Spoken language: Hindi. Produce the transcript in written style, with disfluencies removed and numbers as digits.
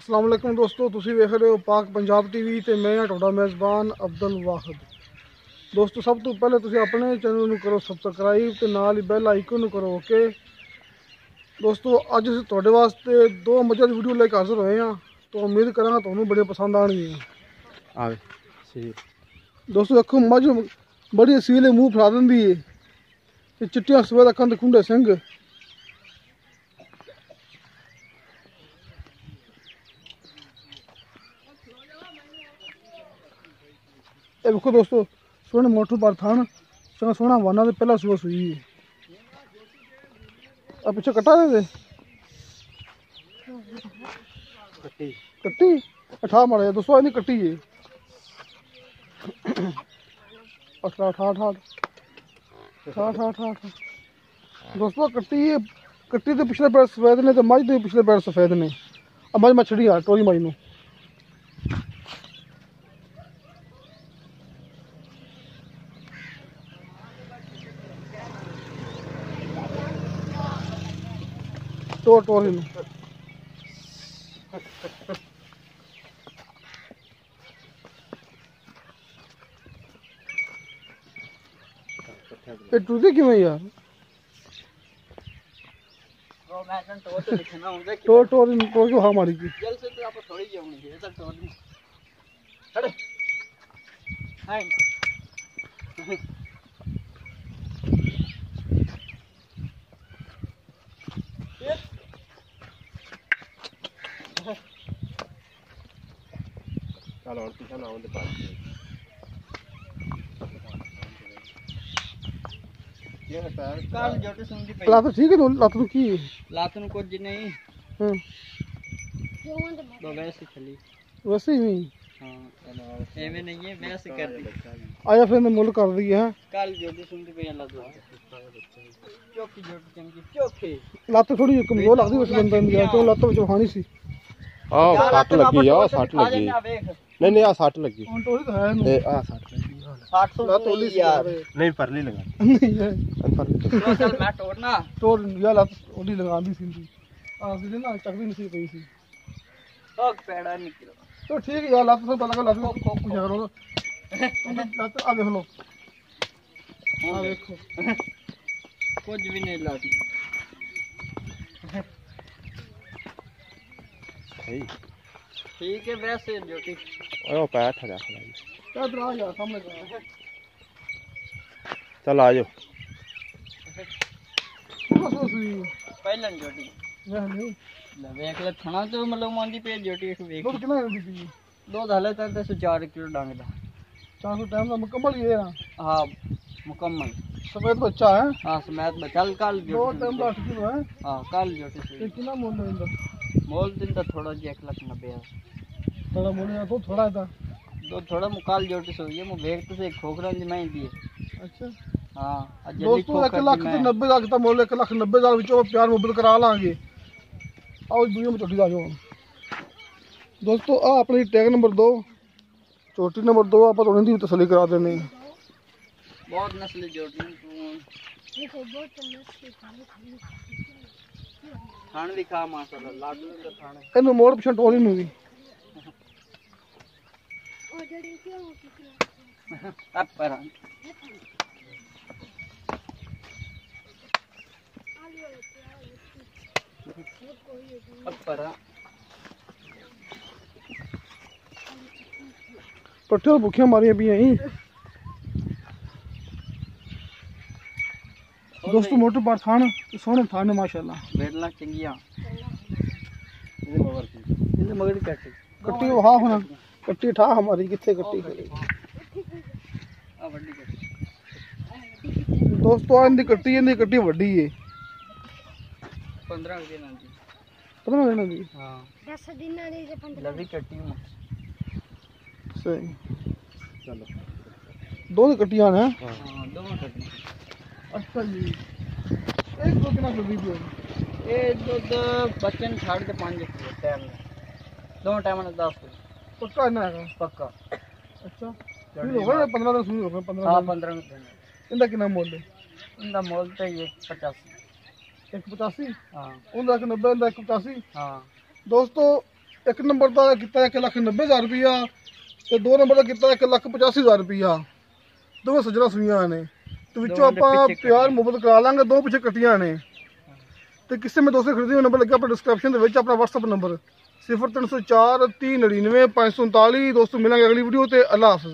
अस्सलाम वालेकुम दोस्तों, तुसी वेख रहे हो पाक पंजाब टीवी ते मैं हां तुहाडा मेज़बान अब्दुल वाहिद। दोस्तों सब तो पहले तुसी अपने चैनल नूं करो सबसक्राइब ते नाल ही बैल आइकन नूं करो ओके। दोस्तों अज असीं तुहाडे वास्ते दो मज़े दी वीडियो लेके हाज़र होए हां, तो उम्मीद करांगा तुहानूं बड़े पसंद आउणगियां। दोस्तों देखो मझ बड़ी असील है, मूँह फैला दिंदी है ते चिट्टियां सफेद अक्खां ते खुंडे सिंघ। ये देखो दोस्तों सोहने मोटू पर थान चंगा सोहना वाना तो पहला सुबह सुई है। अब पीछे कटा दे कट्टी अठा मारे दोस्तों इन्हें कट्टी है अठा अठा अठा अठा अठा अठा अठा दोस्तों कट्टी है। कट्टी के पिछले पैर सफेद ने तो मझ के पिछले पैर सफेद ने। अब मझ मछड़ी आ टोरी मझ नूं टोर टोर ही ये टूटी क्यों यार? टोर टोर टोर क्यों हाँ मारी की? जल से तो आप थोड़ी जाऊंगी ये तक टोर नहीं खड़े हाय चलो और पीछे ना आउंदे पास ये पैर काल जोटे सुनदी पे लात ठीक है लात नु की लातन को जी नहीं हां तो वैसे चली वैसे ही हां चलो एवे नहीं है वैसे कर दी आया फिर मुल कर दी है। काल जोटे सुनदी पे अल्लाह दुआ चौकी जोट चंगी चौकी लात थोड़ी कमजोर लगदी उस बंदे ने तो लात विच हानी सी। आ सट लगी आ सट लगी नहीं नहीं आ सट लगी हुन टोरी तो है ए आ सट लगी 60 लात ओली सी यार नहीं परली लगा नहीं है परली चल मैं तोड़ना टोर या लात ओली लगा दी सी आ सी ना चकदी नहीं सी पई सी ओ पेड़ा निकलो तो ठीक है यार लात से पता लगा लात को कुछ करो लात आ देख लो आ देखो कुछ भी नहीं लाती ठीक है वैसे जोटी ओ पैर ठा रख लाई क्या ड्रा यार सामने का चल आ जाओ सो सी पहलन जोटी यह नहीं ले देख ले थाना तो मतलब मांदी पे जोटी एक दो देख कितना दी थी दो धाले तक 4 किलो डांग दा 400 टाइम का मुकम्मल ये है। हां मुकम्मल सफेद बच्चा है। हां समेत बचल काल दो जोटी टाइम 8 किलो है। हां काल जोटी ये से कितना मोल है इनका? मोल दिन तो थोड़ा जी 1,90,000 थोड़ा मोल है तो थोड़ा था। दो थोड़ा मुकाल जोटी से ये मु भेग तो से खोखरा जी मैं दी अच्छा हां जल्दी दोस्तों 1,90,000 का मोल 1,90,000 विचों प्यार मोहब्बत करा लांगे। आओ वीडियो में चोटी आ जाओ दोस्तों। आ अपनी टैग नंबर 2 चोटी नंबर 2 आप थोड़ी दी तसली करा देने बहुत नस्ल जोटी खान भी खा माशाल्लाह लाडू का खाना इन्हों मोड़ पिछे टोरी नूं भी अब पर अब पर पट्ठे भूखियां मारियां भी यहीं दोस्तों। मोटर पर थान सोहने थान माशाल्लाह बेडला चंगिया इने मगर कट्टी वहा होना कट्टी ठा हमारी किथे कट्टी आ बड़ी कट्टी दोस्तों इनकी कट्टी वड्डी है 15 दिन आंदी 15 दिन दी हां 10 दिन दी 15 लवी कट्टी में सही चलो दो कट्टियां हैं। हां दोनों कट्टी अच्छा जी एक दो कितना कर दीजिए ए दूध बच्चन छाड़ के 5 टाइम दो टाइम में 10 पक्का ना है पक्का अच्छा फिर हो गए 15 दिन शुरू हो गए 15 हां दिन 15 दिन इनका कितना मोल है? इनका मोल तो ये 85 185 हां उनका 90 इनका 185 हां दोस्तों ਇੱਕ ਨੰਬਰ ਦਾ ਕੀਤਾ 1,90,000 ਰੁਪਇਆ ਤੇ 2 ਨੰਬਰ ਦਾ ਕੀਤਾ 1,85,000 ਰੁਪਇਆ। ਦੋਵੇਂ ਸੱਜਣਾ ਸੂਈਆਂ ਨੇ ਤੇ ਵਿੱਚੋਂ ਆਪਾਂ ਪਿਆਰ ਮੁਹੱਬਤ ਕਰਾ ਲਾਂਗੇ, ਦੋ ਪਿੱਛੇ ਕੱਟੀਆਂ ਨੇ। ਤੇ ਕਿਸੇ ਮੈਂ ਦੋਸਤ ਖਰੀਦੀ, ਨੰਬਰ ਲੱਗਿਆ ਆਪਣਾ ਡਿਸਕ੍ਰਿਪਸ਼ਨ ਦੇ ਵਿੱਚ, ਆਪਣਾ WhatsApp ਨੰਬਰ 0304 3099 539। ਦੋਸਤੋ ਮਿਲਾਂਗੇ ਅਗਲੀ ਵੀਡੀਓ ਤੇ। ਅੱਲਾ ਹਾਫਿਜ਼।